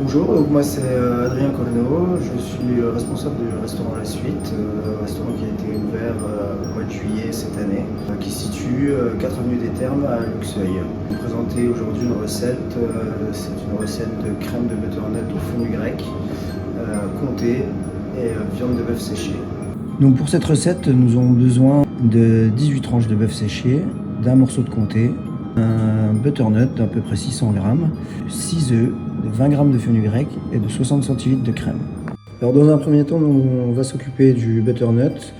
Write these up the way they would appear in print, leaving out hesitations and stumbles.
Bonjour, donc moi c'est Adrien Colneau, je suis responsable du restaurant La Suite, restaurant qui a été ouvert au mois de juillet cette année, qui se situe 4 avenue des Thermes à Luxeuil. Je vais vous présenter aujourd'hui une recette, c'est une recette de crème de butternut au fenouil grec, comté et viande de bœuf séchée. Donc pour cette recette, nous avons besoin de 18 tranches de bœuf séché, d'un morceau de comté, un butternut d'à peu près 600 g, 6 œufs, de 20 g de fenouil grec et de 60 centilitres de crème. Alors dans un premier temps, on va s'occuper du butternut.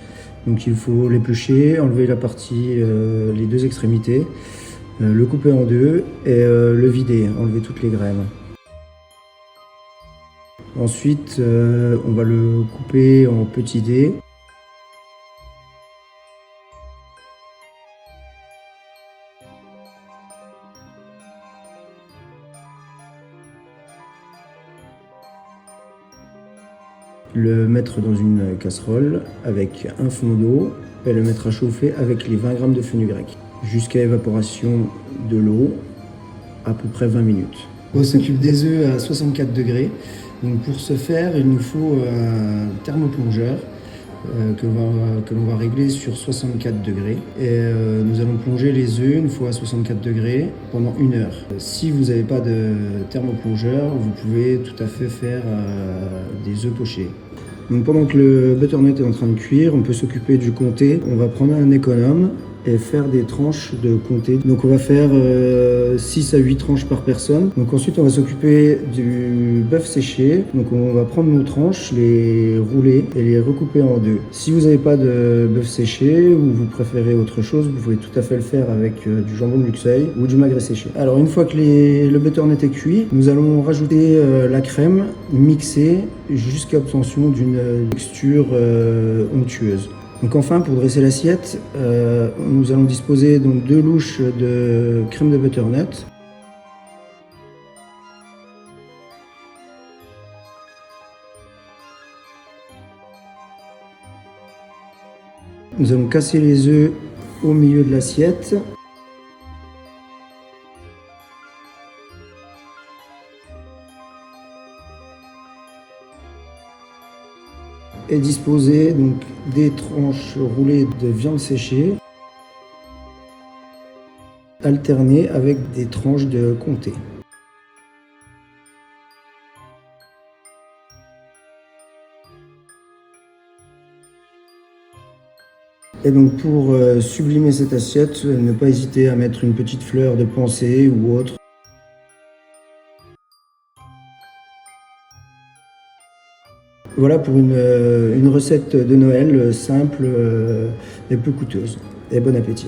Donc il faut l'éplucher, enlever la partie, les deux extrémités, le couper en deux et le vider, enlever toutes les graines. Ensuite, on va le couper en petits dés. Le mettre dans une casserole avec un fond d'eau et le mettre à chauffer avec les 20 g de fenouil grec jusqu'à évaporation de l'eau, à peu près 20 minutes. On s'occupe des œufs à 64 degrés. Donc pour ce faire, il nous faut un thermoplongeur que l'on va régler sur 64 degrés. Et nous allons plonger les œufs une fois à 64 degrés pendant 1 heure. Si vous n'avez pas de thermoplongeur, vous pouvez tout à fait faire des œufs pochés. Donc pendant que le butternut est en train de cuire, on peut s'occuper du comté. On va prendre un économe et faire des tranches de comté. Donc on va faire 6 à 8 tranches par personne. Donc ensuite on va s'occuper du bœuf séché. Donc on va prendre nos tranches, les rouler et les recouper en deux. Si vous n'avez pas de bœuf séché ou vous préférez autre chose, vous pouvez tout à fait le faire avec du jambon de Luxeuil ou du magret séché. Alors une fois que le butternut est cuit, nous allons rajouter la crème mixée jusqu'à obtention d'une texture onctueuse. Donc enfin, pour dresser l'assiette, nous allons disposer donc 2 louches de crème de butternut. Nous allons casser les œufs au milieu de l'assiette. Et disposer donc des tranches roulées de viande séchée alternées avec des tranches de comté. Et donc pour sublimer cette assiette, ne pas hésiter à mettre une petite fleur de pensée ou autre. Voilà pour une recette de Noël simple et peu coûteuse. Et bon appétit!